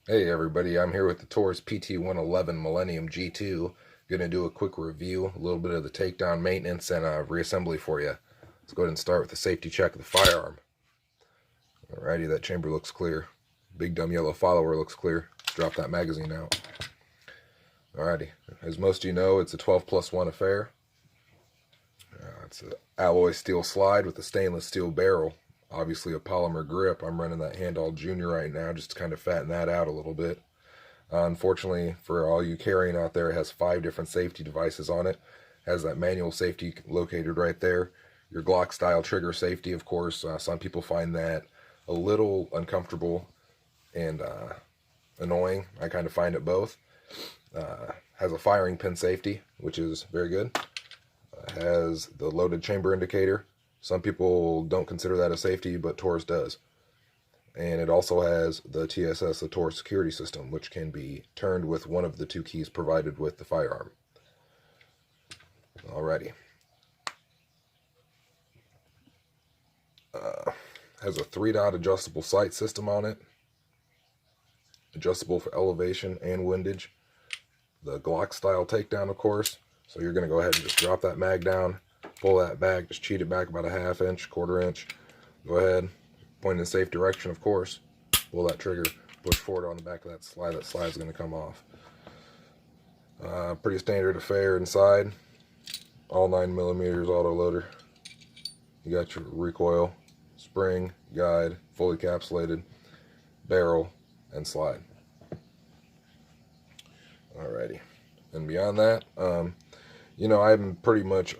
Hey everybody, I'm here with the Taurus pt111 Millennium G2. Gonna do a quick review, a little bit of the takedown maintenance and reassembly for you. Let's go ahead and start with the safety check of the firearm. Alrighty, that chamber looks clear. Big dumb yellow follower looks clear. Let's drop that magazine out. Alrighty, as most of you know, it's a 12+1 affair. It's an alloy steel slide with a stainless steel barrel. Obviously a polymer grip. I'm running that Handall Junior right now just to kind of fatten that out a little bit. Unfortunately, for all you carrying out there, it has 5 different safety devices on it. Has that manual safety located right there. Your Glock style trigger safety, of course. Some people find that a little uncomfortable and annoying. I kind of find it both. Has a firing pin safety, which is very good. Has the loaded chamber indicator. Some people don't consider that a safety, but Taurus does. And it also has the TSS, the Taurus security system, which can be turned with one of the 2 keys provided with the firearm. Alrighty. Has a 3-dot adjustable sight system on it. Adjustable for elevation and windage. The Glock style takedown, of course. So you're going to go ahead and just drop that mag down, pull that back, just cheat it back about a 1/2 inch, 1/4 inch. Go ahead, point in the safe direction, of course. Pull that trigger, push forward on the back of that slide. That slide's going to come off. Pretty standard affair inside. All 9mm auto loader. You got your recoil, spring, guide, fully encapsulated, barrel, and slide. Alrighty. And beyond that, I'm pretty much,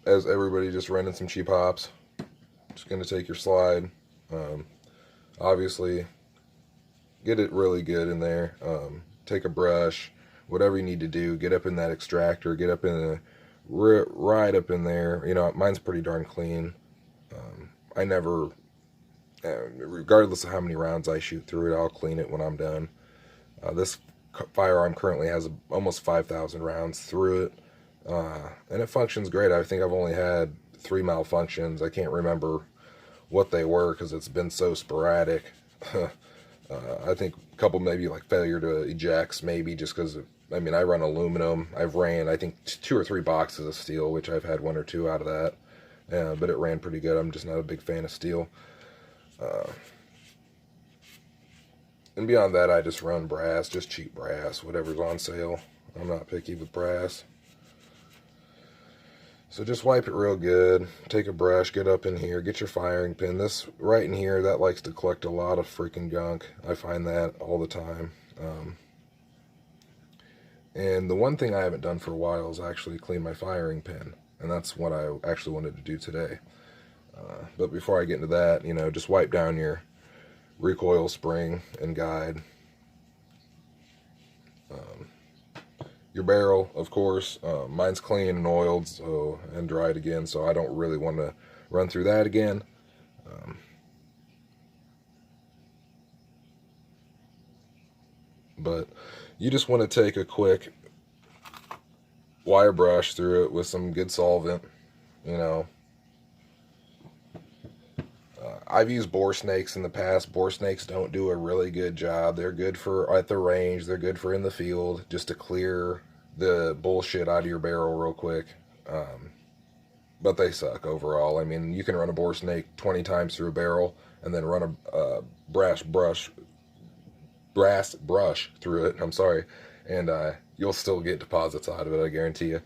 as everybody, just renting some cheap hops. Just going to take your slide. Obviously, get it really good in there. Take a brush, whatever you need to do. Get up in that extractor. Get up in the, right up in there. Mine's pretty darn clean. I never, regardless of how many rounds I shoot through it, I'll clean it when I'm done. This firearm currently has almost 5,000 rounds through it. And it functions great. I think I've only had 3 malfunctions. I can't remember what they were because it's been so sporadic. I think a couple maybe like failure to ejects, maybe just because I run aluminum. I've ran I think 2 or 3 boxes of steel, which I've had 1 or 2 out of that. But it ran pretty good. I'm just not a big fan of steel. And beyond that, I just run brass, just cheap brass, whatever's on sale. I'm not picky with brass. So just wipe it real good. Take a brush, get up in here, get your firing pin. This right in here, that likes to collect a lot of freaking gunk. I find that all the time. And the one thing I haven't done for a while is actually clean my firing pin. And that's what I actually wanted to do today. But before I get into that, just wipe down your recoil, spring, and guide. Your barrel, of course, mine's clean and oiled and dried again, so I don't really want to run through that again. But you just want to take a quick wire brush through it with some good solvent. I've used bore snakes in the past. Bore snakes don't do a really good job. They're good for at the range. They're good for in the field, just to clear the bullshit out of your barrel real quick. But they suck overall. You can run a bore snake 20 times through a barrel and then run a brass brush through it. I'm sorry. And you'll still get deposits out of it, I guarantee you.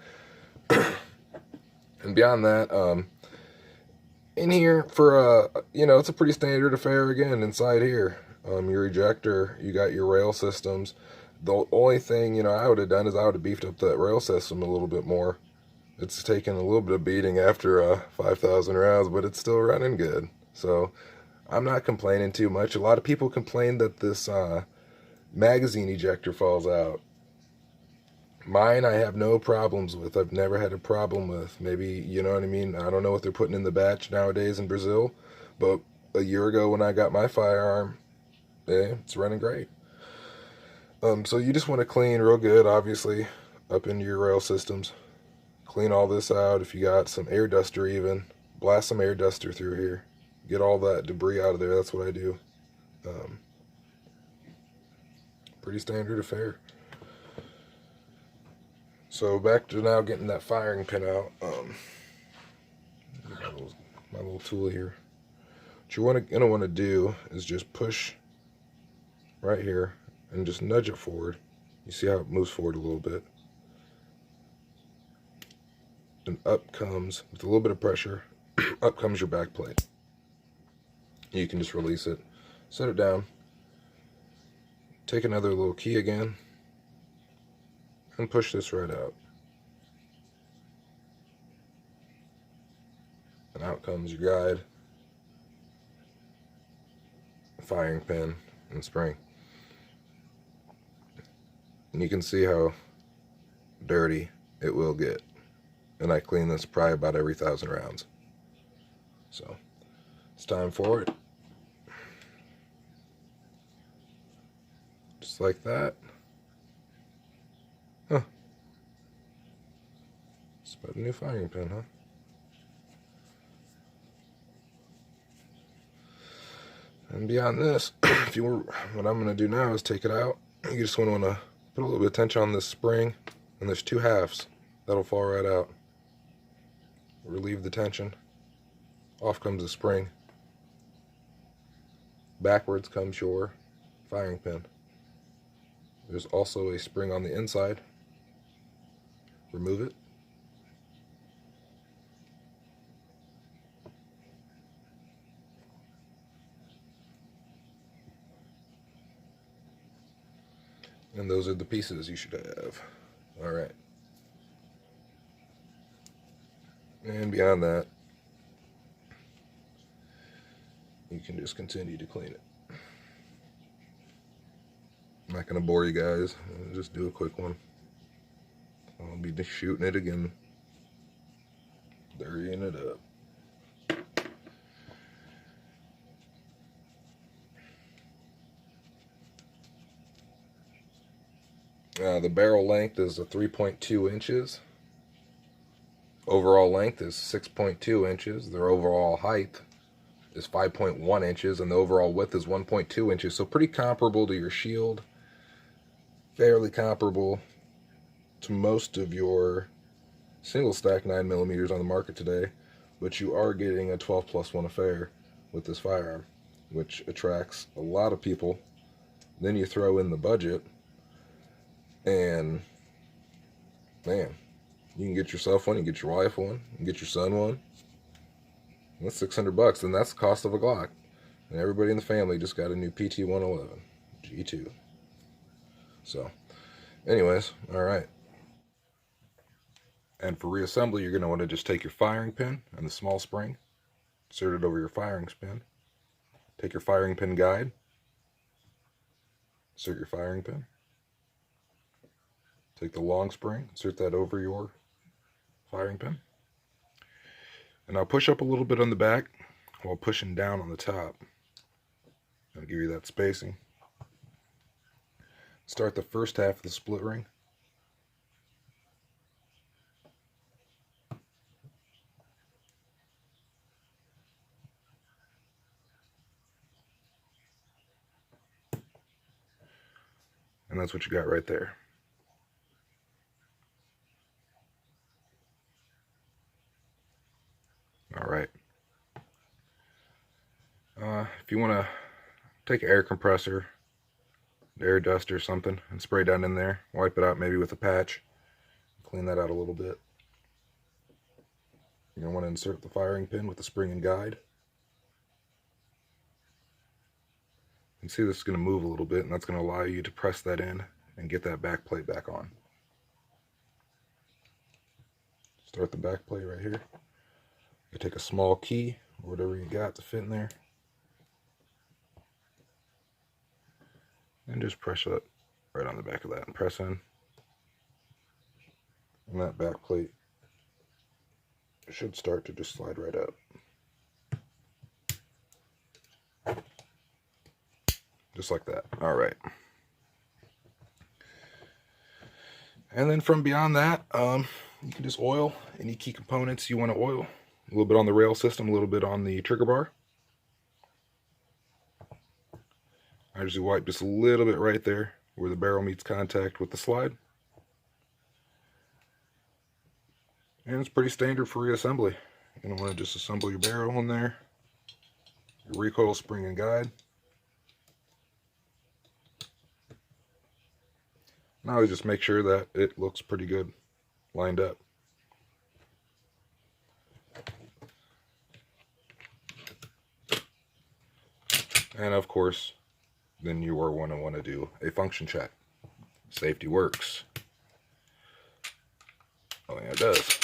And beyond that, in here for it's a pretty standard affair again inside here. Your ejector, you got your rail systems. The only thing I would have done is I would have beefed up that rail system a little bit more. It's taken a little bit of beating after 5,000 rounds, but it's still running good. So I'm not complaining too much. A lot of people complain that this magazine ejector falls out. Mine I have no problems with. I've never had a problem with. Maybe, you know what I mean? I don't know what they're putting in the batch nowadays in Brazil, but a year ago when I got my firearm, it's running great. So you just want to clean real good, obviously, up into your rail systems. Clean all this out. If you got some air duster even, blast some air duster through here. Get all that debris out of there. That's what I do. pretty standard affair. So back to now getting that firing pin out. My little tool here. What you're gonna want to do is just push right here and just nudge it forward. You see how it moves forward a little bit, and up comes, with a little bit of pressure, up comes your back plate. You can just release it, set it down, take another little key again, and push this right out. And out comes your guide, firing pin, and spring. And you can see how dirty it will get. And I clean this probably about every 1,000 rounds. So it's time for it. Just like that. Huh. It's about a new firing pin, huh? And beyond this, what I'm going to do now is take it out. You just want to put a little bit of tension on this spring, and there's 2 halves that'll fall right out. Relieve the tension. Off comes the spring. Backwards comes your firing pin. There's also a spring on the inside. Remove it. And those are the pieces you should have. Alright. And beyond that, you can just continue to clean it. I'm not going to bore you guys. I'll just do a quick one. I'll be shooting it again. Dirtying it up. The barrel length is 3.2 inches. Overall length is 6.2 inches. Their overall height is 5.1 inches, and the overall width is 1.2 inches. So pretty comparable to your shield. Fairly comparable to most of your single stack 9mm on the market today. But you are getting a 12+1 affair with this firearm, which attracts a lot of people. Then you throw in the budget, and man, you can get yourself one, you can get your wife one, you can get your son one. That's $600, and that's the cost of a Glock. And everybody in the family just got a new pt111 G2. So, anyways, all right. And for reassembly, you're going to want to just take your firing pin and the small spring, insert it over your firing pin. Take your firing pin guide, insert your firing pin. Take the long spring, insert that over your firing pin. And now push up a little bit on the back while pushing down on the top. I'll give you that spacing. Start the first half of the split ring. And that's what you got right there. All right. If you want to take an air compressor, air duster or something, and spray down in there, wipe it out maybe with a patch, clean that out a little bit. You're going to want to insert the firing pin with the spring and guide. You can see this is going to move a little bit, and that's going to allow you to press that in and get that back plate back on. Start the back plate right here. You take a small key or whatever you got to fit in there, and just press it right on the back of that and press in. And that back plate should start to just slide right up. Just like that. All right. And then from beyond that, you can just oil any key components you want to oil. A little bit on the rail system, a little bit on the trigger bar. I usually wipe just a little bit right there where the barrel meets contact with the slide. And it's pretty standard for reassembly. You're going to want to disassemble your barrel in there, your recoil spring and guide. Now just make sure that it looks pretty good lined up. And of course, then you are going to want to do a function check. Safety works. Oh yeah, it does.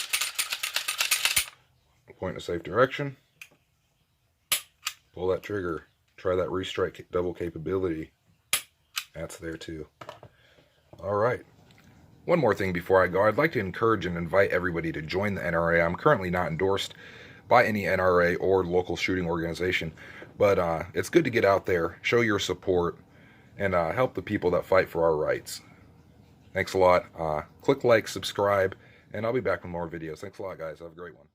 Point in a safe direction. Pull that trigger. Try that restrike double capability. That's there too. Alright. One more thing before I go. I'd like to encourage and invite everybody to join the NRA. I'm currently not endorsed by any NRA or local shooting organization. But it's good to get out there, show your support, and help the people that fight for our rights. Thanks a lot. Click like, subscribe, and I'll be back with more videos. Thanks a lot, guys. Have a great one.